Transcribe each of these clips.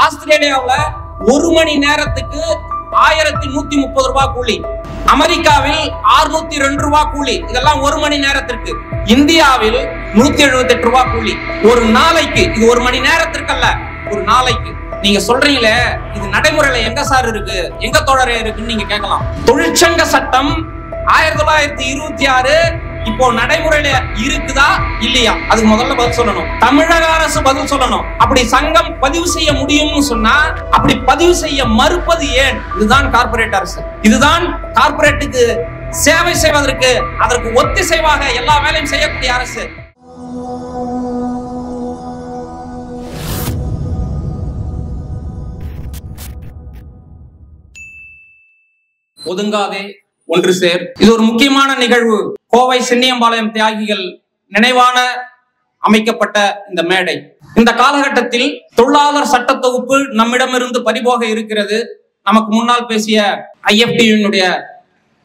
ஆஸ்திரேலியாவுல 1 மணி நேரத்துக்கு 1130 ரூபாய் கூலி, அமெரிக்காவில் 602 ரூபாய் கூலி, இதெல்லாம் 1 மணி நேரத்திற்கு. இந்தியாவில் 178 ரூபாய் கூலி ஒரு நாளைக்கு. இது 1 மணி நேரத்திற்கு அல்ல, ஒரு நாளைக்கு. நீங்க சொல்றீங்களே இது நடைமுறையில எங்க சார் இருக்கு, எங்க தோழரே இருக்குன்னு நீங்க கேட்கலாம். தொழிற்சங்க சட்டம் 1926 இப்போ நடைமுறையில இருக்குதா இல்லையா, அதுக்கு முதல்ல பதில் சொல்லணும். தமிழக அரசு பதில் சொல்லணும். அப்படி சங்கம் பதிவு செய்ய முடியும்னு சொன்னா அப்படி பதிவு செய்ய மறுப்பது ஏன்? இதுதான் கார்ப்பரேட் அரசு. இதுதான் கார்ப்பரேட்டுக்கு சேவை செய்வதற்கு, அதற்கு ஒத்திசைவாக எல்லா வேலையும் செய்யக்கூடிய அரசு. ஒதுங்காதே ஒன்று சேர். இது ஒரு முக்கியமான நிகழ்வு. கோவை சின்னியம்பாளையம் தியாகிகள் நினைவான அமைக்கப்பட்ட இந்த மேடை. இந்த காலகட்டத்தில் தொழிலாளர் சட்ட தொகுப்பு நம்மிடமிருந்து பறிபோக இருக்கிறது. நமக்கு முன்னால் பேசிய IFTU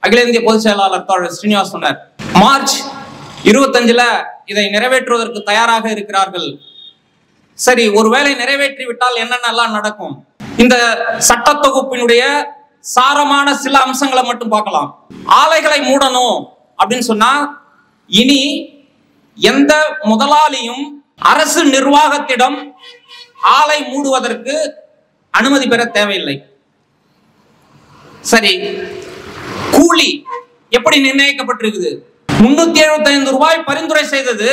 அகில இந்திய பொதுச் செயலாளர் தோழர் ஸ்ரீனிவாஸ் சொன்னார், மார்ச் 25 இதை நிறைவேற்றுவதற்கு தயாராக இருக்கிறார்கள். சரி, ஒருவேளை நிறைவேற்றி விட்டால் என்னென்னலாம் நடக்கும்? இந்த சட்ட தொகுப்பினுடைய சாரமான சில அம்சங்களை மட்டும் பார்க்கலாம். ஆலைகளை மூடணும் அப்படின்னு சொன்னா இனி எந்த முதலாளியும் அரசு நிர்வாகத்திடம் ஆலை மூடுவதற்கு அனுமதி பெற தேவையில்லை. சரி, கூலி எப்படி நிர்ணயிக்கப்பட்டிருக்குது? 375 ரூபாய் பரிந்துரை செய்தது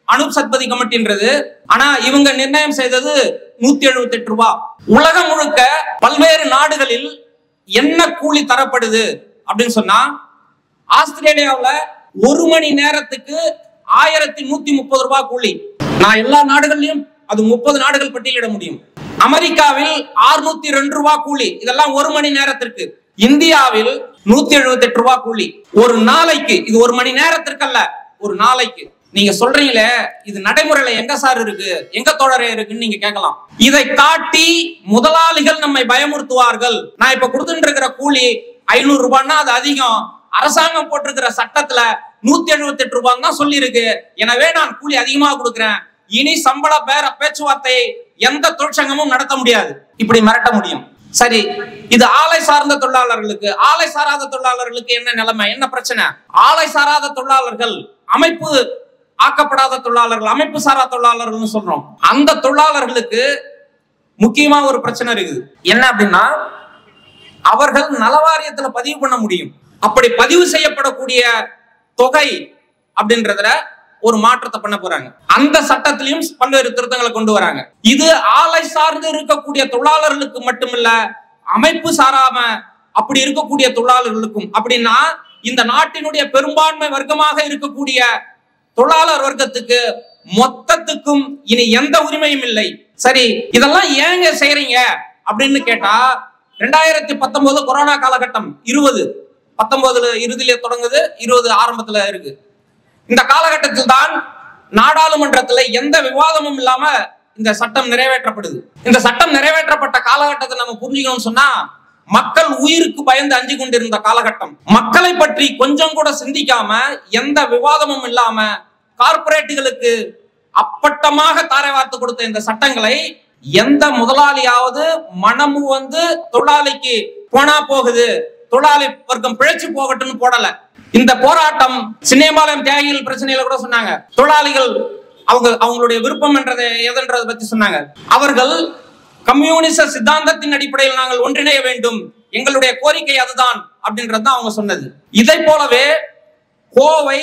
அனூப் சத்பதி கமிட்டின்றது. ஆனா இவங்க நிர்ணயம் செய்தது 178 ரூபாய். உலகம் முழுக்க பல்வேறு நாடுகளில் என்ன கூலி தரப்படுது அப்படின்னு சொன்னா, ஆஸ்திரேலியாவுல 1 மணி நேரத்துக்கு 1130 ரூபாய் கூலி. நான் எல்லா நாடுகள்லயும் அது 30 நாடுகள் பட்டியலிட முடியும். அமெரிக்காவில் 602 ரூபாய் கூலி, இதெல்லாம் 1 மணி நேரத்திற்கு. இந்தியாவில் 178 ரூபாய் கூலி ஒரு நாளைக்கு. இது 1 மணி நேரத்திற்கு அல்ல, ஒரு நாளைக்கு. நீங்க சொல்றீங்களே இது நடைமுறையில எங்க சார் இருக்கு, எங்க தோழரே இருக்குன்னு நீங்க கேட்கலாம். இதை காட்டி முதலாளிகள் நம்மை பயமுறுத்துவார்கள். நான் இப்ப கொடுத்துட்டு இருக்கிற கூலி 500 ரூபாய்னா அது அதிகம். அரசாங்கம் போட்டிருக்கிற சட்டத்துல 178 ரூபாய் தான் சொல்லி இருக்கு. எனவே நான் கூலி அதிகமா கொடுக்கிறேன். இனி சம்பள பேச்சுவார்த்தை எந்த தொழிற்சங்கமும் நடத்த முடியாது. இப்படி மிரட்ட முடியும். சரி, இது ஆலை சார்ந்த தொழிலாளர்களுக்கு. ஆலை சாராத தொழிலாளர்களுக்கு என்ன நிலைமை, என்ன பிரச்சனை? ஆலை சாராத தொழிலாளர்கள், அமைப்பு ஆக்கப்படாத தொழிலாளர்கள், அமைப்பு சாரா தொழிலாளர்கள் சொல்றோம். அந்த தொழிலாளர்களுக்கு முக்கியமா ஒரு பிரச்சனை இருக்குது. என்ன அப்படின்னா, அவர்கள் நலவாரியத்துல பதிவு பண்ண முடியும். அப்படி பதிவு செய்யப்படக்கூடிய தொகை அப்படின்றதுல ஒரு மாற்றத்தை பண்ண போறாங்க. அந்த சட்டத்திலையும் பல்வேறு திருத்தங்களை கொண்டு வராங்க. இது ஆலை சார்ந்து இருக்கக்கூடிய தொழிலாளர்களுக்கு மட்டுமில்ல, அமைப்பு சாராம அப்படி இருக்கக்கூடிய தொழிலாளர்களுக்கும். அப்படின்னா இந்த நாட்டினுடைய பெரும்பான்மை வர்க்கமாக இருக்கக்கூடிய தொழிலாளர் வர்க்கத்துக்கு மொத்தத்துக்கும் இனி எந்த உரிமையும் இல்லை. சரி, இதெல்லாம் ஏங்க செய்யறீங்க அப்படின்னு கேட்டா, 2019 கொரோனா காலகட்டம், 19 இறுதியில தொடங்குது, 20 ஆரம்பத்துல இருக்கு. இந்த காலகட்டத்தில் தான் நாடாளுமன்றத்துல எந்த விவாதமும் இல்லாம இந்த சட்டம் நிறைவேற்றப்படுது. இந்த சட்டம் நிறைவேற்றப்பட்ட காலகட்டத்தை நம்ம புரிஞ்சுக்கணும்னு சொன்னா, மக்கள் உயிருக்கு பயந்து அஞ்சு கொண்டிருந்த காலகட்டம். மக்களை பற்றி கொஞ்சம் கூட சிந்திக்காம, எந்த விவாதமும் இல்லாம கார்ப்பரேட்டுகளுக்கு அப்பட்டமாக தாரை வார்த்து கொடுத்த இந்த சட்டங்களை எந்த முதலாளியாவது மனமு வந்து தொழிலாளிக்கு போனா போகுது, தொழிலாளி வர்க்கம் பிழைச்சு போகட்டும்னு போடல. இந்த போராட்டம் சின்னியம்பாளையம் தியாகிகள் பிரச்சனையில கூட சொன்னாங்க. தொழிலாளிகள் அவங்களுடைய விருப்பம் எதன்றதை பத்தி சொன்னாங்க. அவர்கள் கம்யூனிச சித்தாந்தத்தின் அடிப்படையில் நாங்கள் ஒன்றிணைய வேண்டும், எங்களுடைய கோரிக்கை அதுதான் அப்படின்றத அவங்க சொன்னது. இதை போலவே கோவை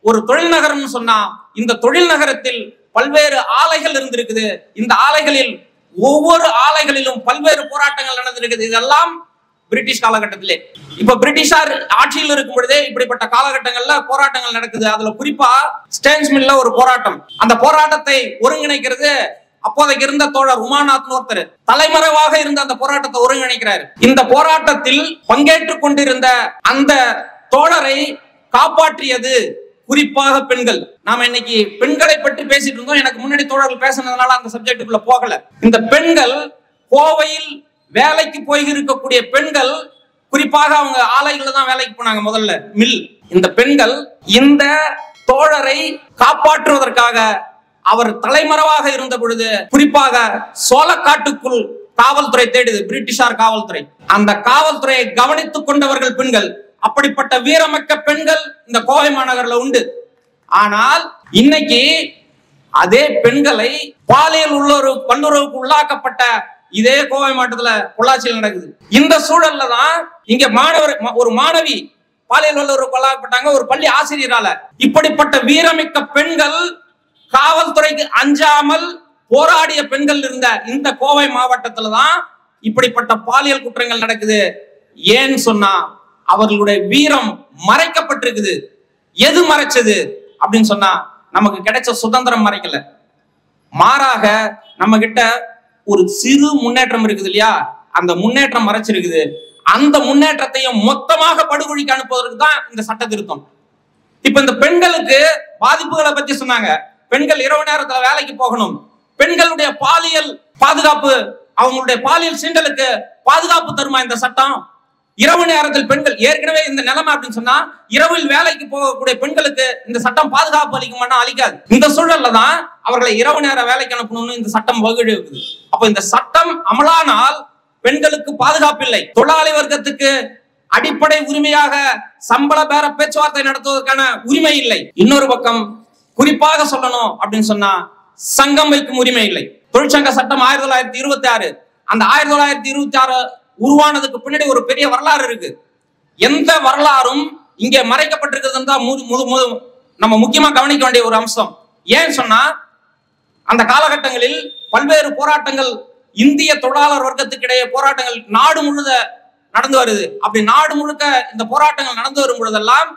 ஒரு தொழில் நகரம் சொன்னா, இந்த தொழில் நகரத்தில் பல்வேறு ஆலைகள் இருந்திருக்குது. இந்த ஆலைகளில் ஒவ்வொரு ஆலைகளிலும் பல்வேறு போராட்டங்கள் நடந்திருக்குது. இதெல்லாம் பிரிட்டிஷ் காலகட்டத்திலே. இப்ப பிரிட்டிஷார் ஆட்சியில் இருக்கும் பொழுதே இப்படிப்பட்ட காலகட்டங்கள்ல போராட்டங்கள் நடக்குது. அதுல குறிப்பா ஸ்டேன்ஸ் மில்ல ஒரு போராட்டம். அந்த போராட்டத்தை ஒருங்கிணைக்கிறது அப்போதைக்கு இருந்த தோழர் உமாநாத் ஒருத்தர் தலைமறைவாக இருந்த அந்த போராட்டத்தை ஒருங்கிணைக்கிறார். இந்த போராட்டத்தில் பங்கேற்றுக் கொண்டிருந்த அந்த தோழரை காப்பாற்றியது குறிப்பாக பெண்கள். நாம இன்னைக்கு பெண்களை பற்றி பேசிட்டு இருந்தோம். எனக்கு முன்னாடி தோழர்கள் பேசினதுனால அந்த சப்ஜெக்டுக்குள்ள போகல. இந்த பெண்கள், கோவையில் வேலைக்கு போய் இருக்கக்கூடிய பெண்கள், குறிப்பாக அவங்க ஆலைகள்ல தான் வேலைக்கு போனாங்க முதல்ல, மில். இந்த பெண்கள் இந்த தோழரை காப்பாற்றுவதற்காக அவர் தலைமறைவாக இருந்த பொழுது குறிப்பாக சோளக்காட்டுக்குள் காவல்துறை தேடுது, பிரிட்டிஷார் காவல்துறை. அந்த காவல்துறையை கவனித்துக் கொண்டவர்கள் பெண்கள். அப்படிப்பட்ட வீரமிக்க பெண்கள் இந்த கோவை மாநகர்ல உண்டு. ஆனால் இன்னைக்கு அதே பெண்களை பாலியல் வல்லுறவுக்கு உள்ளாக்கப்பட்ட இதே கோவை மாவட்டத்துல பொள்ளாச்சியில் நடக்குது. இந்த சூழல்ல தான் இங்க ஒரு மாணவி பாலியல் வல்லுறவுக்கு உள்ளாக்கப்பட்டாங்க ஒரு பள்ளி ஆசிரியரால. இப்படிப்பட்ட வீரமிக்க பெண்கள், காவல்துறைக்கு அஞ்சாமல் போராடிய பெண்கள் இருந்த இந்த கோவை மாவட்டத்துல தான் இப்படிப்பட்ட பாலியல் குற்றங்கள் நடக்குது. ஏன்னு சொன்னா அவர்களுடைய வீரம் மறைக்கப்பட்டிருக்குது. எது மறைச்சது அப்படின்னு சொன்னா நமக்கு கிடைச்ச சுதந்திரம் மறைக்கல, மாறாக நம்ம கிட்ட ஒரு சிறு முன்னேற்றம் இருக்குது இல்லையா, அந்த முன்னேற்றம் மறைச்சிருக்குது. அந்த முன்னேற்றத்தையும் மொத்தமாக படுகொழிக்கு அனுப்புவதற்கு தான் இந்த சட்ட திருத்தம். இப்ப இந்த பெண்களுக்கு பாதிப்புகளை பத்தி சொன்னாங்க. பெண்கள் இரவு நேரத்துல வேலைக்கு போகணும், பெண்களுடைய பாலியல் பாதுகாப்பு, அவங்களுடைய பாலியல் சீண்டலுக்கு பாதுகாப்பு தருமா இந்த சட்டம்? இரவு நேரத்தில் பெண்கள் ஏற்கனவே இந்த நிலைமை அப்படின்னு சொன்னா இரவில் வேலைக்கு போகக்கூடிய பெண்களுக்கு இந்த சட்டம் பாதுகாப்பு அளிக்குமானா அளிக்காது. இந்த சூழல்ல தான் அவர்களை இரவு நேர வேலைக்கு அனுப்பணும்னு இந்த சட்டம் வகுக்குது. அப்ப இந்த சட்டம் அமலானால் பெண்களுக்கு பாதுகாப்பு இல்லை. தொழிலாளி வர்க்கத்துக்கு அடிப்படை உரிமையாக சம்பள பேர பேச்சுவார்த்தை நடத்துவதற்கான உரிமை இல்லை. இன்னொரு பக்கம் குறிப்பாக சொல்லணும் அப்படின்னு சொன்னா சங்கம் வைக்கும் உரிமை இல்லை. தொழிற்சங்க சட்டம் 1926. அந்த 1926 உருவானதுக்கு பின்னாடி ஒரு பெரிய வரலாறு இருக்கு. எந்த வரலாறும் இங்கே மறைக்கப்பட்டிருக்கிறது தான் நம்ம முக்கியமா கவனிக்க வேண்டிய ஒரு அம்சம். ஏன் சொன்னா அந்த காலகட்டங்களில் பல்வேறு போராட்டங்கள், இந்திய தொழிலாளர் வர்க்கத்துக்கு இடையே போராட்டங்கள் நாடு முழுத நடந்து வருது. அப்படி நாடு முழுக்க இந்த போராட்டங்கள் நடந்து வரும் பொழுதெல்லாம்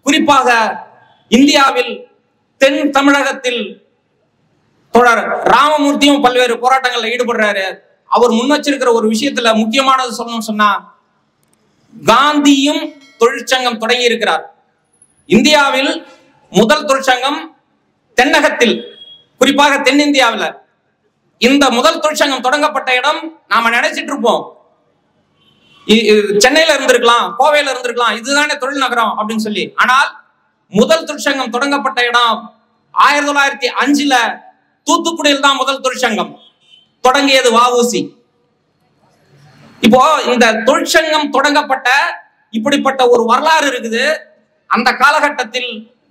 குறிப்பாக இந்தியாவில் தென் தமிழகத்தில் தொடர் ராமமூர்த்தியும் பல்வேறு போராட்டங்கள்ல ஈடுபடுறாரு. அவர் முன்வச்சிருக்கிற ஒரு விஷயத்துல முக்கியமானது சொல்லணும்னு சொன்னா காந்தியும் தொழிற்சங்கம் தொடங்கி இருக்கிறார். இந்தியாவில் முதல் தொழிற்சங்கம் தென்னகத்தில், குறிப்பாக தென்னிந்தியாவில் இந்த முதல் தொழிற்சங்கம் தொடங்கப்பட்ட இடம் நாம நினைச்சிட்டு இருப்போம் சென்னையில இருந்திருக்கலாம், கோவையில இருந்திருக்கலாம், இதுதானே தொழில் நகரம் அப்படின்னு சொல்லி. ஆனால் முதல் தொழிற்சங்கம் தொடங்கப்பட்ட இடம் 1905 தூத்துக்குடியில் தான் முதல் தொழிற்சங்கம் தொடங்கியது, வஉசி. இப்போ இந்த தொழிற்சங்கம் தொடங்கப்பட்ட இப்படிப்பட்ட ஒரு வரலாறு இருக்குது. அந்த காலகட்டத்தில்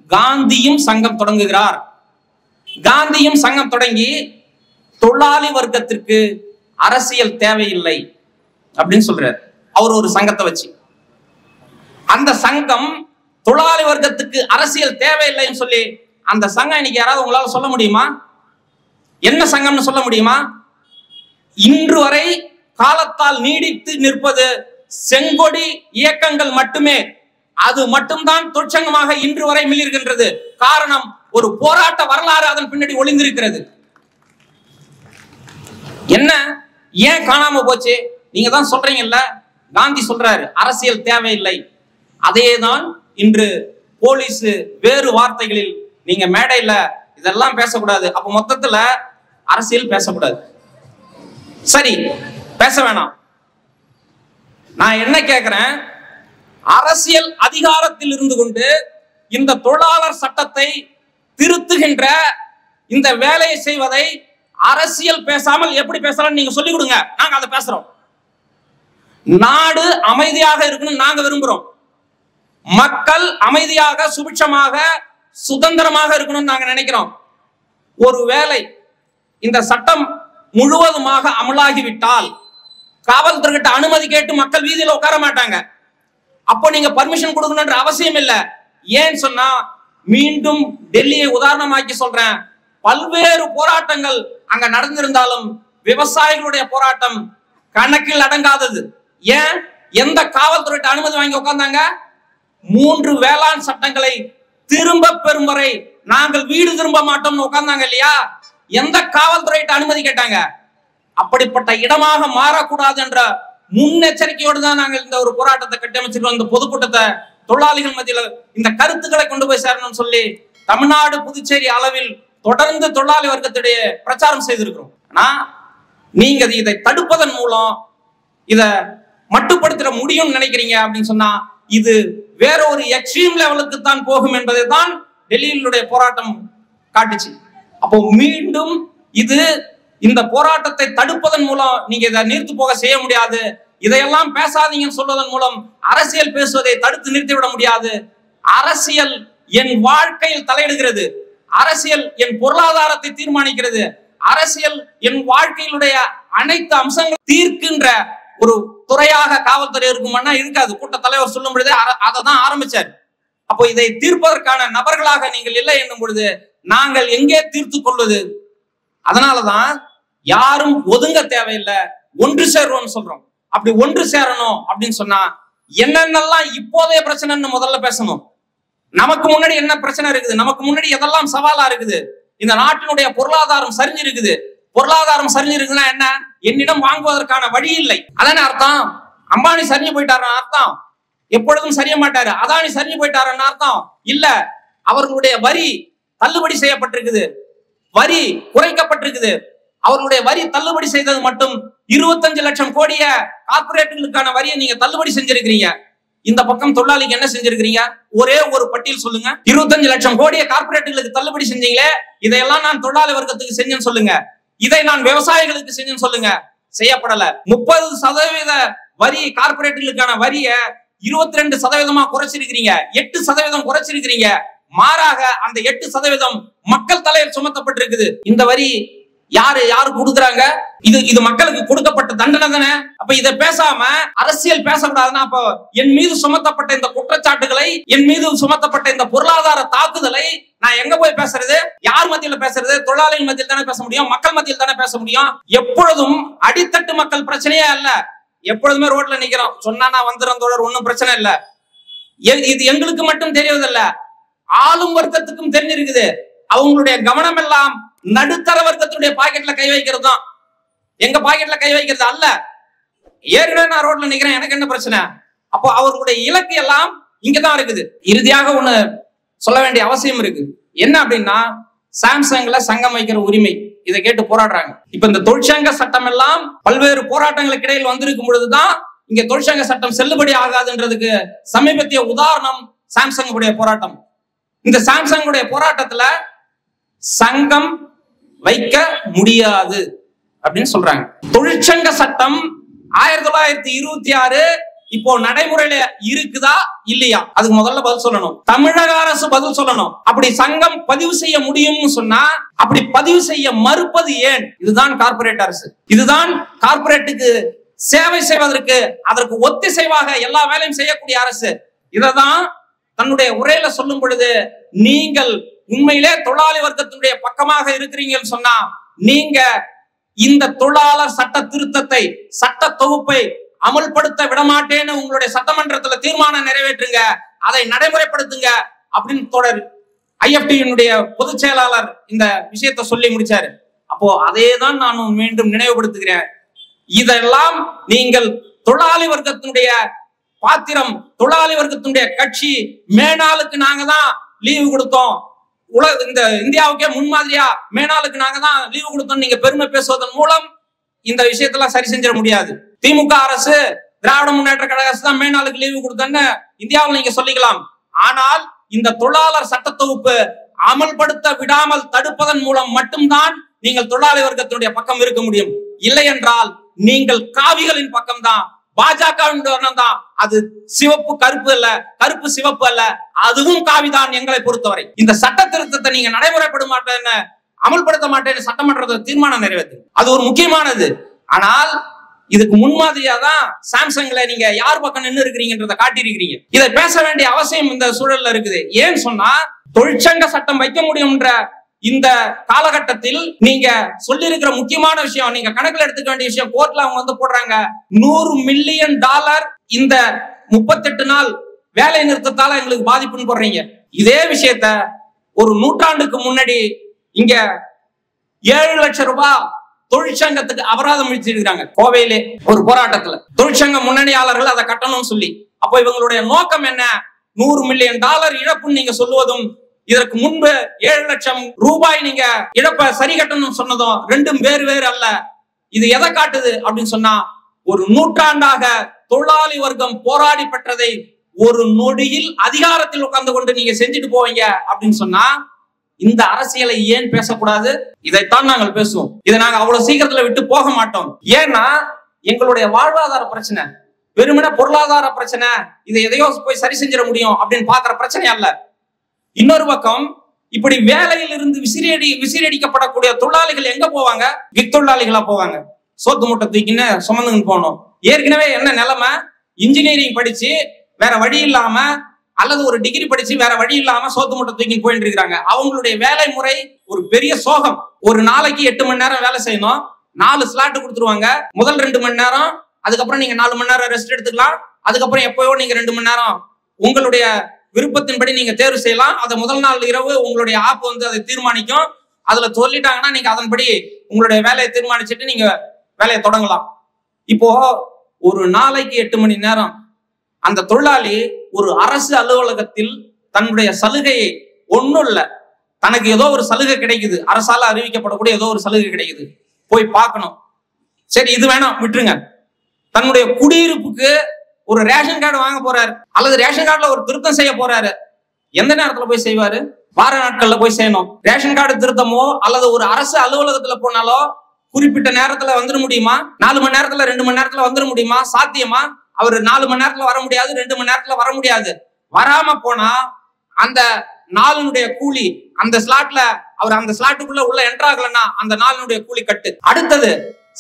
காந்தியும் சங்கம் தொடங்குகிறார். காந்தியும் சங்கம் தொடங்கி தொழிலாளி வர்க்கத்திற்கு அரசியல் தேவையில்லை அப்படின்னு சொல்றாரு. அவர் ஒரு சங்கத்தை வச்சு அந்த சங்கம் தொழிலாளி வர்க்கத்துக்கு அரசியல் தேவையில்லைன்னு சொல்லி அந்த சங்கம் இன்னைக்கு யாராவது உங்களால சொல்ல முடியுமா? என்ன சங்கம்னு சொல்ல முடியுமா? இன்று வரை காலத்தால் நீடித்து நிற்பது செங்கொடி இயக்கங்கள் மட்டுமே. அது மட்டும்தான் தொழிற்சங்கமாக இன்று வரை மிளிர்கின்றது. காரணம், ஒரு போராட்ட வரலாறு அதன் பின்னாடி ஒளிந்திருக்கிறது. என்ன ஏன் காணாம போச்சு? நீங்க தான் சொல்றீங்கல்ல, காந்தி சொல்றாரு அரசியல் தேவையில்லை. அதேதான் இன்று போலீஸ் வேறு வார்த்தைகளில் நீங்க மேடையில இதெல்லாம் பேசக்கூடாது, அப்ப மொத்தத்துல அரசியல் பேசக்கூடாது. சரி, பேச வேணாம். நான் என்ன கேட்கிறேன், அரசியல் அதிகாரத்தில் இருந்து கொண்டு இந்த தொழிலாளர் சட்டத்தை திருத்துகின்ற இந்த வேலையை செய்வதை அரசியல் பேசாமல் எப்படி பேசலாம் நீங்க சொல்லிக் கொடுங்க, நாங்க அதை பேசுறோம். நாடு அமைதியாக இருக்கணும் நாங்க விரும்புறோம். மக்கள் அமைதியாக, சுபிட்சமாக, சுதந்திரமாக இருக்கணும்னு நாங்க நினைக்கிறோம். ஒருவேளை இந்த சட்டம் முழுவதுமாக அமலாகிவிட்டால் காவல்துறைகிட்ட அனுமதி கேட்டு மக்கள் வீதியில உட்கார மாட்டாங்க. அப்போ நீங்க பர்மிஷன் கொடுக்கணும்ன்ற அவசியம் இல்லை. ஏன் சொன்னா, மீண்டும் டெல்லியை உதாரணமாக்கி சொல்றேன், பல்வேறு போராட்டங்கள் அங்க நடந்திருந்தாலும் விவசாயிகளுடைய போராட்டம் கணக்கில் அடங்காதது. ஏன்? எந்த காவல்துறையிட்ட அனுமதி வாங்கி உட்கார்ந்தாங்க? 3 வேளாண் சட்டங்களை திரும்ப பெறும் வரை நாங்கள் வீடு திரும்ப மாட்டோம்னு உட்கார்ந்தாங்க இல்லையா? எந்த காவல்துறையிட்ட அனுமதி கேட்டாங்க? அப்படிப்பட்ட இடமாக மாறக்கூடாது என்ற முன்னெச்சரிக்கையோடு தான் நாங்கள் இந்த ஒரு போராட்டத்தை கட்டமைச்சிருக்கோம். இந்த பொதுக்கூட்டத்தை தொழிலாளிகள் மத்தியில இந்த கருத்துக்களை கொண்டு போய் சேரணும்னு சொல்லி தமிழ்நாடு, புதுச்சேரி அளவில் தொடர்ந்து தொழிலாளி வர்க்கத்துடைய பிரச்சாரம் செய்திருக்கிறோம். ஆனா நீங்க இதை தடுப்பதன் மூலம் இதை மட்டுப்படுத்திட முடியும்னு நினைக்கிறீங்க அப்படின்னு சொன்னா இது வேற ஒரு எக்ஸ்ட்ரீம் லெவலுக்கு தான் போகும் என்பதை தான் டெல்லியினுடைய போராட்டம் காட்டுச்சு. அப்போ மீண்டும் இது இந்த போராட்டத்தை தடுப்பதன் மூலம் நீங்க இதை நீர்த்து போக செய்ய முடியாது. இதையெல்லாம் பேசாதீங்கன்னு சொல்வதன் மூலம் அரசியல் பேசுவதை தடுத்து நிறுத்திவிட முடியாது. அரசியல் என் வாழ்க்கையில் தலையிடுகிறது. அரசியல் என் பொருளாதாரத்தை தீர்மானிக்கிறது. அரசியல் என் வாழ்க்கையிலுடைய அனைத்து அம்சங்கள் தீர்க்கின்ற ஒரு துறையாக காவல்துறை இருக்குமானா இருக்காது. கூட்ட தலைவர் சொல்லும் பொழுது அதை தான் ஆரம்பிச்சார். அப்போ இதை தீர்ப்பதற்கான நபர்களாக நீங்கள் இல்லை என்னும் பொழுது நாங்கள் எங்கே தீர்த்து கொள்வது? அதனாலதான் யாரும் ஒதுங்க தேவையில்லை, ஒன்று சேருவோம்னு சொல்றோம். அப்படி ஒன்று சேரணும் அப்படின்னு சொன்னா என்னென்னலாம் இப்போதைய பிரச்சனைன்னு முதல்ல பேசணும். நமக்கு முன்னாடி என்ன பிரச்சனை இருக்குது, நமக்கு முன்னாடி எதெல்லாம் சவாலா இருக்குது. இந்த நாட்டினுடைய பொருளாதாரம் சரிஞ்சிருக்குது. பொருளாதாரம் சரிஞ்சிருக்குன்னா என்ன? என்னிடம் வாங்குவதற்கான வழி இல்லை. அதானே அர்த்தம். அம்பானி சரிஞ்சு போயிட்டாருன்னு அர்த்தம். எப்பொழுதும் சரிய மாட்டாரு. அதானி சரிஞ்சு போயிட்டாருன்னு அர்த்தம் இல்ல. அவர்களுடைய வரி தள்ளுபடி செய்யப்பட்டிருக்குது, வரி குறைக்கப்பட்டிருக்குது. அவர்களுடைய வரி தள்ளுபடி செய்தது மட்டும் 25 லட்சம் கோடிய கார்பரேட்டுகளுக்கான வரியை நீங்க தள்ளுபடி செஞ்சிருக்கிறீங்க. இந்த பக்கம் தொழிலாளிக்கு என்ன செஞ்சிருக்கிறீங்க? ஒரே ஒரு பட்டியல் சொல்லுங்க. 25 லட்சம் கோடிய கார்பரேட்டுகளுக்கு தள்ளுபடி செஞ்சீங்களே, இதையெல்லாம் நான் தொழிலாளி வர்க்கத்துக்கு செஞ்சேன்னு சொல்லுங்க. இதை நான் விவசாயிகளுக்கு செஞ்சேன்னு சொல்லுங்க. செய்யப்படல. 30% வரி கார்பரேட்டுகளுக்கான வரிய 22% குறைச்சிருக்கிறீங்க. 8% குறைச்சிருக்கிறீங்க. மாறாக அந்த 8% மக்கள் தலையில் சுமத்தப்பட்டிருக்குது. இந்த வரி யாரு கொடுக்குறாங்க? இது மக்களுக்கு கொடுக்கப்பட்ட தண்டனை தானே. அப்ப இதை பேசாம அரசியல் பேசக்கூடாதுன்னா அப்போ என் மீது சுமத்தப்பட்ட இந்த குற்றச்சாட்டுகளை, என் மீது சுமத்தப்பட்ட இந்த பொருளாதார தாக்குதலை நான் எங்க போய் பேசுறது? யார் மத்தியில பேசுறது? தொழிலாளிகள் மத்தியில் தானே பேச முடியும், மக்கள் மத்தியில் தானே பேச முடியும். எப்பொழுதும் அடித்தட்டு மக்கள் பிரச்சனையே அல்ல. எப்பொழுதுமே ரோட்ல நிக்கிறோம் சொன்னா நான் வந்துடும் தோழர், ஒன்னும் பிரச்சனை இல்ல. இது எங்களுக்கு மட்டும் தெரியவதில்ல, ஆளும் வர்க்கத்துக்கும் தெரிஞ்சிருக்குது. அவங்களுடைய கவனம் எல்லாம் நடுத்தர வர்க்கத்துடைய பாக்கெட்ல கை வைக்கிறது தான். எங்க பாக்கெட்ல கை வைக்கிறது அல்ல. ஏற்கனவே நான் ரோட்ல நிக்கிறேன், எனக்கு என்ன பிரச்சனை? அப்போ அவர்களுடைய இலக்கு எல்லாம் இங்கதான் இருக்குது. இறுதியாக ஒண்ணு சொல்ல வேண்டிய அவசியம் இருக்கு. என்ன அப்படின்னா, சாம்சங்ல சங்கம் வைக்கிற உரிமை, இதை கேட்டு போராடுறாங்க. இப்ப இந்த தொழிற்சங்க சட்டம் எல்லாம் பல்வேறு போராட்டங்களுக்கு இடையில் வந்திருக்கும் பொழுதுதான் இங்க தொழிற்சங்க சட்டம் செல்லுபடி ஆகாதுன்றதுக்கு சமீபத்திய உதாரணம் சாம்சங் உடைய போராட்டம். இந்த சாம்சங் உடைய போராட்டத்துல சங்கம் வைக்க முடியாது அப்படின்னு சொல்றாங்க. தொழிற்சங்க சட்டம் 1926 இப்போ நடைமுறையில இருக்குதா இல்லையா? அதுக்கு முதல்ல பதில் சொல்லணும். தமிழக அரசு பதில் சொல்லணும். அப்படி சங்கம் பதிவு செய்ய முடியும்னு சொன்னா அப்படி பதிவு செய்ய மறுப்பது ஏன்? இதுதான் கார்பரேட் அரசு. இதுதான் கார்பரேட்டுக்கு சேவை செய்வதற்கு, அதற்கு ஒத்திசைவாக எல்லா வேலையும் செய்யக்கூடிய அரசு. இததான் தன்னுடைய உரையில சொல்லும் பொழுது, நீங்கள் உண்மையிலே தொழிலாளி வர்க்கத்தினுடைய பக்கமாக இருக்கிறீங்கன்னு சொன்னா நீங்க இந்த தொழிலாளர் சட்ட திருத்தத்தை, சட்ட தொகுப்பை அமல்படுத்த விடமாட்டேன்னு உங்களுடைய சட்டமன்றத்துல தீர்மானம் நிறைவேற்றுங்க, அதை நடைமுறைப்படுத்துங்க அப்படின்னு தொடர் IFT-யினுடைய பொதுச் செயலாளர் இந்த விஷயத்தை சொல்லி முடிச்சாரு. அப்போ அதே தான் நான் மீண்டும் நினைவுபடுத்துகிறேன். இதெல்லாம் நீங்கள் தொழிலாளி வர்க்கத்தினுடைய பாத்திரம், தொழிலாளி வர்க்கத்தினுடைய கட்சி, மேனாளுக்கு நாங்க தான் லீவு கொடுத்தோம், இந்த இந்தியாவுக்கே முன்மாதிரியா மேனாளுக்கு நாங்க தான் லீவு கொடுத்தோம் நீங்க பெருமை பேசுவதன் மூலம் இந்த விஷயத்தெல்லாம் சரி செஞ்சிட முடியாது. திமுக அரசு, திராவிட முன்னேற்ற கழக அரசு தான் மேனாளுக்கு லீவு கொடுத்தோன்னு இந்தியாவில் நீங்க சொல்லிக்கலாம். ஆனால் இந்த தொழிலாளர் சட்ட தொகுப்பு அமல்படுத்த விடாமல் தடுப்பதன் மூலம் மட்டும்தான் நீங்கள் தொழிலாளி வர்க்கத்தினுடைய பக்கம் இருக்க முடியும். இல்லை என்றால் நீங்கள் காவிகளின் பக்கம் தான், பாஜகவின் தான். அது சிவப்பு கருப்பு அல்ல, கருப்பு சிவப்பு அல்ல, அதுவும் காவிதான் எங்களை பொறுத்தவரை. இந்த சட்ட திருத்தத்தை நீங்க நடைமுறைப்பட மாட்டேன்னு, அமல்படுத்த மாட்டேன்னு சட்டமன்றத்தை தீர்மானம் நிறைவேற்று, அது ஒரு முக்கியமானது. ஆனால் இதுக்கு முன்மாதிரியா தான் சாம்சங்ல நீங்க யார் பக்கம் நின்று இருக்கிறீங்கன்றத காட்டியிருக்கிறீங்க. இதை பேச வேண்டிய அவசியம் இந்த சூழல்ல இருக்குது. ஏன்னு சொன்னா தொழிற்சங்க சட்டம் வைக்க முடியும்ன்ற இந்த காலகட்டத்தில் நீங்க சொல்லி இருக்கிற முக்கியமான விஷயம், நீங்க கணக்கில் எடுத்துக்க வேண்டிய விஷயம், கோர்ட்ல அவங்க வந்து போடுறாங்க $100 மில்லியன் இந்த 38 நாள் வேலை நிறுத்தத்தால எங்களுக்கு பாதிப்புன்னு போடுறீங்க. இதே விஷயத்த ஒரு நூற்றாண்டுக்கு முன்னாடி இங்க 7 லட்சம் ரூபாய் தொழிற்சங்கத்துக்கு அபராதம் விதிச்சிருக்காங்க. கோவையிலே ஒரு போராட்டத்துல தொழிற்சங்க முன்னணியாளர்கள் அதை கட்டணும்னு சொல்லி. அப்போ இவங்களுடைய நோக்கம் என்ன? $100 மில்லியன் இழப்புன்னு நீங்க சொல்லுவதும், இதற்கு முன்பு 7 லட்சம் ரூபாய் நீங்க இழப்ப சரி கட்டணும்னு சொன்னதும் ரெண்டும் வேறு வேறு அல்ல. இது எதை காட்டுது அப்படின்னு சொன்னா, ஒரு நூற்றாண்டாக தொழிலாளி வர்க்கம் போராடி பெற்றதை ஒரு நொடியில் அதிகாரத்தில் உட்கார்ந்து கொண்டு நீங்க செஞ்சுட்டு போவீங்க அப்படின்னு சொன்னா இந்த அரசியலை ஏன் பேசக்கூடாது? இதைத்தான் நாங்கள் பேசுவோம். இதை நாங்க அவ்வளவு சீக்கிரத்துல விட்டு போக மாட்டோம். ஏன்னா எங்களுடைய வாழ்வாதார பிரச்சனை வெறுமனே பொருளாதார பிரச்சனை, இதை எதையோ போய் சரி செஞ்சிட முடியும் அப்படின்னு பாக்குற பிரச்சனை அல்ல. இன்னொரு பக்கம் இப்படி வேலையில் இருந்து விசிறடிக்கப்படக்கூடிய தொழிலாளிகள் எங்க போவாங்க? தொழிலாளிகளா போவாங்க. சோத்து மூட்டை தூக்கின்னு சுமந்துன்னு போகணும். ஏற்கனவே என்ன நிலைமை? இன்ஜினியரிங் படிச்சு வேற வழி இல்லாம அல்லது ஒரு டிகிரி படிச்சு வேற வழி இல்லாம சோத்து மூட்டை தூக்கின்னு போயிட்டு இருக்காங்க. அவங்களுடைய வேலை முறை ஒரு பெரிய சோகம். ஒரு நாளைக்கு 8 மணி நேரம் வேலை செய்யணும். 4 ஸ்லாட் கொடுத்துருவாங்க. முதல் 2 மணி நேரம், அதுக்கப்புறம் நீங்க 4 மணி நேரம் ரெஸ்ட் எடுத்துக்கலாம். அதுக்கப்புறம் எப்பயோ நீங்க 2 மணி நேரம் உங்களுடைய விருப்பத்தின்படி நீங்க தேர்வு செய்யலாம். அதை முதல் நாள் இரவு உங்களுடைய ஆப் வந்து அதை தீர்மானிக்கும். அதுல சொல்லிட்டாங்கன்னா நீங்க அதன்படி உங்களுடைய வேலையை தீர்மானிச்சுட்டு நீங்க வேலையை தொடங்கலாம். இப்போ ஒரு நாளைக்கு 8 மணி நேரம் அந்த தொழிலாளி ஒரு அரசு அலுவலகத்தில் தன்னுடைய சலுகையை ஒன்றும் இல்லை, தனக்கு ஏதோ ஒரு சலுகை கிடைக்குது, அரசால அறிவிக்கப்படக்கூடிய ஏதோ ஒரு சலுகை கிடைக்குது, போய் பார்க்கணும். சரி இது வேணாம் விட்டுருங்க. தன்னுடைய குடியிருப்புக்கு ஒரு ரேஷன் கார்டு வாங்க போறாரு அல்லது ரேஷன் கார்டுல ஒரு திருத்தம் செய்ய போறாரு. எந்த நேரத்துல போய் செய்வாரு? வார நாட்கள்ல போய் செய்யணும். ரேஷன் கார்டு திருத்தமோ அல்லது ஒரு அரசு அலுவலகத்துல போனாலோ குறிப்பிட்ட நேரத்துல வந்துட முடியுமா? 4 மணி நேரத்துல 2 மணி நேரத்துல வந்துட முடியுமா? சாத்தியமா? அவர் 4 மணி நேரத்துல வர முடியாது, 2 மணி நேரத்துல வர முடியாது. வராம போனா அந்த நாளினுடைய கூலி, அந்த ஸ்லாட்ல அவர் அந்த ஸ்லாட்டுக்குள்ள உள்ள என்டர் ஆகலன்னா அந்த நாளினுடைய கூலி கட்டு. அடுத்தது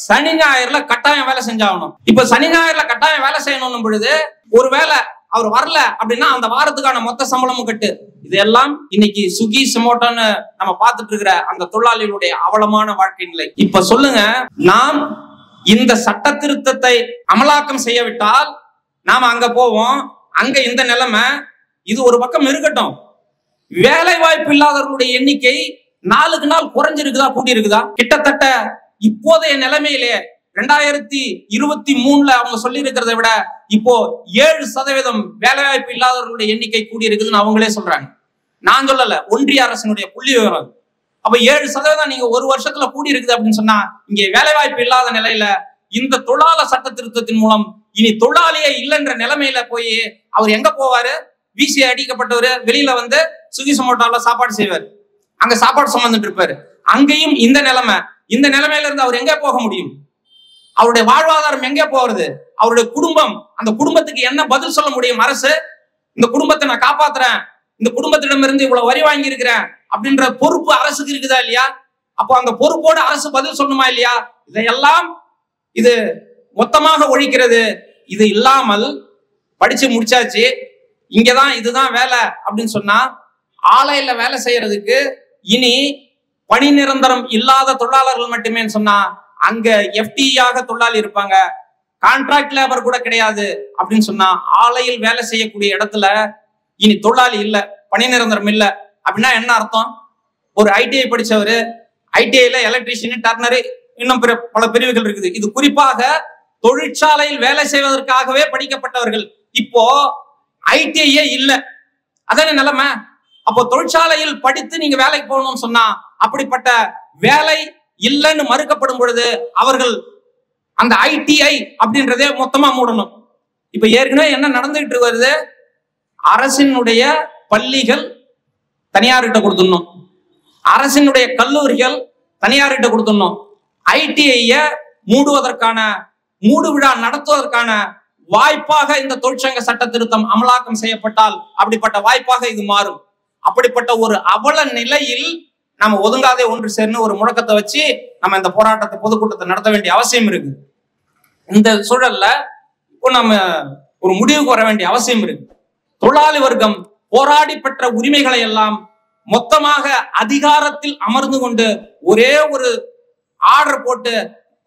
சனி ஞாயிறுல கட்டாயம் வேலை செஞ்சாகணும். இப்ப சனி ஞாயிறுல கட்டாயம் வேலை செய்யணும் பொழுது ஒருவேளை அவர் வரல அப்படின்னா அந்த வாரத்துக்கான மொத்த சம்பளமும் கட்டு. இதெல்லாம் இன்னைக்கு சுகி சொமோட்டோன்னு நம்ம பார்த்துட்டு இருக்கிற அந்த தொழிலாளிகளுடைய அவலமான வாழ்க்கை நிலை. இப்ப சொல்லுங்க, நாம் இந்த சட்ட திருத்தத்தை அமலாக்கம் செய்யவிட்டால் நாம அங்க போவோம், அங்க இந்த நிலைமை. இது ஒரு பக்கம் இருக்கட்டும், வேலை வாய்ப்பு இல்லாதவர்களுடைய எண்ணிக்கை நாளுக்கு நாள் குறைஞ்சிருக்குதா கூட்டி இருக்குதா? கிட்டத்தட்ட இப்போதைய நிலைமையிலே 2023 அவங்க சொல்லி இருக்கிறத விட இப்போ 7% வேலை வாய்ப்பு இல்லாதவர்களுடைய எண்ணிக்கை கூடி இருக்குதுன்னு அவங்களே சொல்றாங்க. நான் சொல்லல, ஒன்றிய அரசினுடைய புள்ளி விவரம். அப்ப 7% நீங்க ஒரு வருஷத்துல கூடி இருக்குது அப்படின்னு சொன்னா இங்க வேலை வாய்ப்பு இல்லாத நிலையில இந்த தொழிலாளர் சட்ட திருத்தத்தின் மூலம் இனி தொழிலாளியே இல்லைன்ற நிலைமையில போய் அவர் எங்க போவாரு? வீசி அடிக்கப்பட்டவரு வெளியில வந்து சுகி சொமோட்டோல சாப்பாடு செய்வார், அங்க சாப்பாடு சுமந்துட்டு இருப்பாரு. அங்கேயும் இந்த நிலைமை. இந்த நிலைமையில இருந்து அவர் எங்க போக முடியும்? அவருடைய வாழ்வாதாரம் எங்கே போறது? அவருடைய குடும்பம், அந்த குடும்பத்துக்கு என்ன பதில் சொல்ல முடியும்? அரசு இந்த குடும்பத்தை நான் காப்பாத்துறேன், இந்த குடும்பத்திடமிருந்து இவ்வளவு வரி வாங்கி இருக்கிறேன் அப்படின்ற பொறுப்பு அரசுக்கு இருக்குதா இல்லையா? அப்போ அந்த பொறுப்போடு அரசு பதில் சொல்லணுமா இல்லையா? இதையெல்லாம் இது மொத்தமாக ஒழிக்கிறது. இது இல்லாமல் படிச்சு முடிச்சாச்சு, இங்கதான் இதுதான் வேலை அப்படின்னு சொன்னா ஆலையில வேலை செய்யறதுக்கு இனி பணி நிரந்தரம் இல்லாத தொழிலாளர்கள் மட்டுமே சொன்னா அங்க எஃப்டியாக தொழிலாளி இருப்பாங்க, கான்ட்ராக்ட் லேபர் கூட கிடையாது அப்படின்னு சொன்னா ஆலையில் வேலை செய்யக்கூடிய இடத்துல இனி தொழிலாளி இல்ல, பணி நிரந்தரம் இல்ல அப்படின்னா என்ன அர்த்தம்? ஒரு ஐடிஐ படிச்சவரு, ஐடிஐல எலக்ட்ரீஷியன், டர்னரு, இன்னும் பல பிரிவுகள் இருக்குது. இது குறிப்பாக தொழிற்சாலையில் வேலை செய்வதற்காகவே படிக்கப்பட்டவர்கள். இப்போ ஐடிஐயே இல்ல, அதான நிலைமை. அப்போ தொழிற்சாலையில் படித்து நீங்க வேலைக்கு போகணும்னு சொன்னா அப்படிப்பட்ட வேலை இல்லைன்னு மறுக்கப்படும் பொழுது அவர்கள் அந்த ஐடிஐ அப்படின்றதே மொத்தமா மூடணும். இப்ப ஏற்கனவே என்ன நடந்துகிட்டு வருது? அரசினுடைய பள்ளிகள் தனியார்கிட்ட கொடுத்துடணும், அரசினுடைய கல்லூரிகள் தனியார்கிட்ட கொடுத்துடணும். ஐடிஐய மூடுவதற்கான, மூடு விழா நடத்துவதற்கான வாய்ப்பாக இந்த தொழிற்சங்க சட்ட திருத்தம் அமலாக்கம் செய்யப்பட்டால் அப்படிப்பட்ட வாய்ப்பாக இது மாறும். அப்படிப்பட்ட ஒரு அவல நிலையில் நம்ம ஒதுங்காதே ஒன்று சேர்ந்து ஒரு முழக்கத்தை வச்சு நம்ம இந்த போராட்டத்தை, பொதுக்கூட்டத்தை நடத்த வேண்டிய அவசியம் இருக்கு. இந்த சூழல்ல இப்போ நம்ம ஒரு முடிவுக்கு வர வேண்டிய அவசியம் இருக்கு. தொழிலாளி வர்க்கம் போராடி பெற்ற உரிமைகளை எல்லாம் மொத்தமாக அதிகாரத்தில் அமர்ந்து கொண்டு ஒரே ஒரு ஆர்டர் போட்டு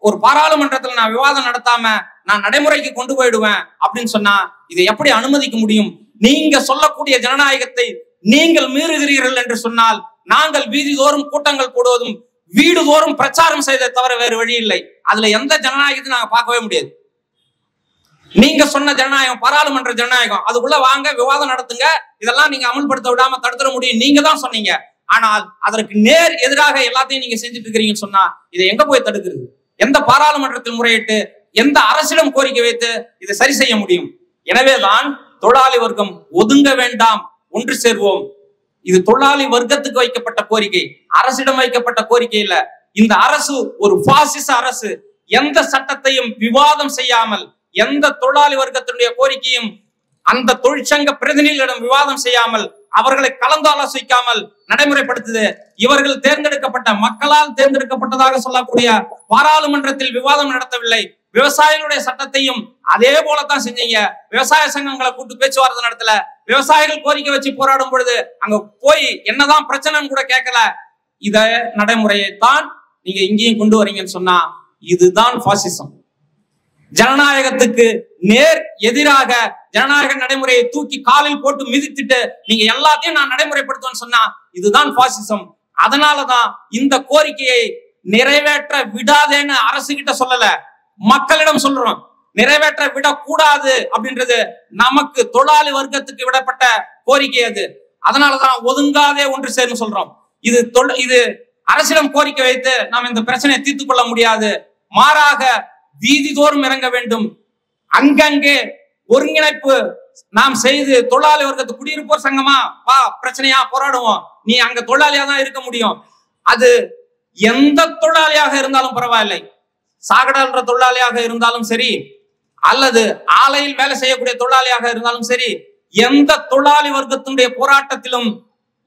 ஒரு பாராளுமன்றத்தில் நான் விவாதம் நடத்தாம நான் நடைமுறைக்கு கொண்டு போயிடுவேன் அப்படின்னு சொன்னா இதை எப்படி அனுமதிக்க முடியும்? நீங்க சொல்லக்கூடிய ஜனநாயகத்தை நீங்கள் மீறுகிறீர்கள் என்று சொன்னால் நாங்கள் வீதிதோறும் கூட்டங்கள் போடுவதும் வீடுதோறும் பிரச்சாரம் செய்ததை தவிர வேறு வழி இல்லை. அதுல எந்த ஜனநாயகத்தையும் நாங்க பார்க்கவே முடியாது. நீங்க சொன்ன ஜனநாயகம் பாராளுமன்ற ஜனநாயகம், அதுக்குள்ள வாங்க விவாதம் நடத்துங்க, இதெல்லாம் நீங்க அமல்படுத்த விடாம தடுத்துட முடியும், நீங்க தான் சொன்னீங்க. ஆனால் அதற்கு நேர் எதிராக எல்லாத்தையும் நீங்க செஞ்சுட்டு இருக்கிறீங்கன்னு சொன்னா இதை எங்க போய் தடுக்கிறது? எந்த பாராளுமன்றத்தில் முறையிட்டு எந்த அரசிடம் கோரிக்கை வைத்து இதை சரி செய்ய முடியும்? எனவேதான் தொழிலாளி வர்க்கம் ஒதுங்க வேண்டாம், ஒன்று சேர்வோம். இது தொழிலாளி வர்க்கத்துக்கு வைக்கப்பட்ட கோரிக்கை, அரசிடம் வைக்கப்பட்ட கோரிக்கை இல்ல. இந்த அரசு ஒரு பாசிச அரசு. எந்த சட்டத்தையும் விவாதம் செய்யாமல், எந்த தொழிலாளி வர்க்கத்தினுடைய கோரிக்கையும் அந்த தொழிற்சங்க பிரதிநிதிகளிடம் விவாதம் செய்யாமல், அவர்களை கலந்து ஆலோசிக்காமல் நடைமுறைப்படுத்துது. இவர்கள் தேர்ந்தெடுக்கப்பட்ட, மக்களால் தேர்ந்தெடுக்கப்பட்டதாக சொல்லக்கூடிய பாராளுமன்றத்தில் விவாதம் நடத்தவில்லை. விவசாயிகளுடைய சட்டத்தையும் அதே போலத்தான் செஞ்சீங்க. விவசாய சங்கங்களை கூட்டு பேச்சுவார்த்தை நடத்தல. விவசாயிகள் கோரிக்கை வச்சு போராடும் பொழுது அங்க போய் என்னதான் பிரச்சனைன்னு கூட கேட்கல. இத நடைமுறையைத்தான் நீங்க இங்கேயும் கொண்டு வரீங்கன்னு சொன்னா இதுதான் பாசிசம். ஜனநாயகத்துக்கு நேர் எதிராக ஜனநாயக நடைமுறையை தூக்கி காலில் போட்டு மிதித்துட்டு நீங்க எல்லாத்தையும் நான் நடைமுறைப்படுத்துவேன்னு சொன்னா இதுதான் பாசிசம். அதனாலதான் இந்த கோரிக்கையை நிறைவேற்ற விடாதேன்னு அரசு கிட்ட சொல்லல, மக்களிடம் சொல்றோம். நிறைவேற்ற விடக்கூடாது அப்படின்றது நமக்கு தொழிலாளி வர்க்கத்துக்கு விடப்பட்ட கோரிக்கை அது. அதனாலதான் ஒதுங்காதே ஒன்று சேர்ந்து சொல்றோம். இது அரசிடம் கோரிக்கை வைத்து நாம் இந்த பிரச்சனையை தீர்த்துக் கொள்ள முடியாது. மாறாக வீதிதோறும் இறங்க வேண்டும். அங்கங்கே ஒருங்கிணைப்பு நாம் செய்து தொழிலாளி வர்க்கத்து குடியிருப்போர் சங்கமா வா, பிரச்சனையா போராடுவோம். நீ அங்க தொழிலாளியா தான் இருக்க முடியும். அது எந்த தொழிலாளியாக இருந்தாலும் பரவாயில்லை. சாகடால்ற தொழிலாளியாக இருந்தாலும் சரி, அல்லது ஆலையில் வேலை செய்யக்கூடிய தொழிலாளியாக இருந்தாலும் சரி, எந்த தொழிலாளி வர்க்கத்தினுடைய போராட்டத்திலும்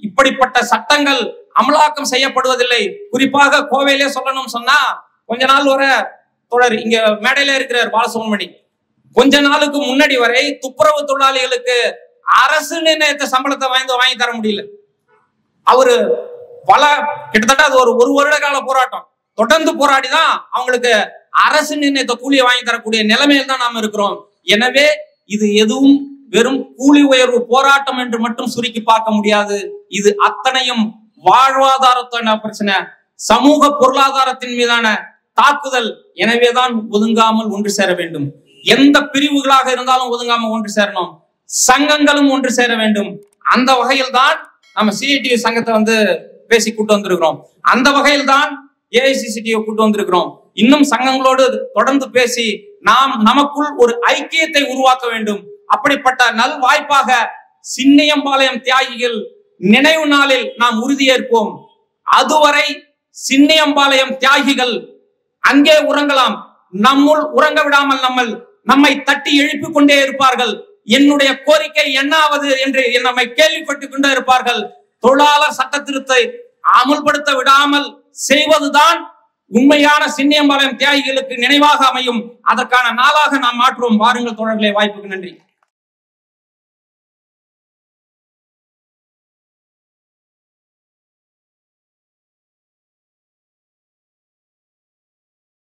இப்படிப்பட்ட சட்டங்கள் அமலாக்கம் செய்யப்படுவதில்லை. குறிப்பாக கோவையிலே சொல்லணும் சொன்னா, கொஞ்ச நாள் வரை தொடர் இங்க மேடையில இருக்கிறார் பாலசுப்ரமணி, கொஞ்ச நாளுக்கு முன்னாடி வரை துப்புரவு தொழிலாளிகளுக்கு அரசு நிர்ணயித்த சம்பளத்தை வாங்கி தர முடியல. அவரு கிட்டத்தட்ட அது ஒரு வருட கால போராட்டம் தொடர்ந்து போராடிதான் அவங்களுக்கு அரசு நிர்ணயித்த கூலியை வாங்கி தரக்கூடிய நிலைமையில் தான் நாம இருக்கிறோம். எனவே இது எதுவும் வெறும் கூலி உயர்வு போராட்டம் என்று மட்டும் சுருக்கி பார்க்க முடியாது. இது அத்தனையும் வாழ்வாதாரத்தான பிரச்சனை, சமூக பொருளாதாரத்தின் மீதான தாக்குதல். எனவேதான் ஒதுங்காமல் ஒன்று சேர வேண்டும். எந்த பிரிவுகளாக இருந்தாலும் ஒதுங்காமல் ஒன்று சேரணும். சங்கங்களும் ஒன்று சேர வேண்டும். அந்த வகையில் தான் நம்ம சிஐடியு சங்கத்தை பேசி கூட்டு வந்திருக்கிறோம். அந்த வகையில் தான் ஏஐசிசிடியை கூட்டு வந்திருக்கிறோம். இன்னும் சங்கங்களோடு தொடர்ந்து பேசி நாம் நமக்குள் ஒரு ஐக்கியத்தை உருவாக்க வேண்டும். அப்படிப்பட்ட நல் வாய்ப்பாக சின்னியம்பாளையம் தியாகிகள் நினைவு நாளில் நாம் உறுதியேற்போம். அதுவரை சின்னியம்பாளையம் தியாகிகள் அங்கே உறங்கலாம், நம்முள் உறங்க விடாமல் நம்மை தட்டி எழுப்பிக் கொண்டே இருப்பார்கள். என்னுடைய கோரிக்கை என்னாவது என்று நம்மை கேள்விப்பட்டுக் கொண்டே இருப்பார்கள். தொழிலாளர் சட்ட திருத்தத்தை அமுல்படுத்த விடாமல் செய்வதுதான் உண்மையான சின்னியம்பாளையம் தியாகிகளுக்கு நினைவாக அமையும். அதற்கான நாளாக நாம் மாற்றுவோம். வாருங்கள் தோழர்களே, வாய்ப்புக்கு நன்றி.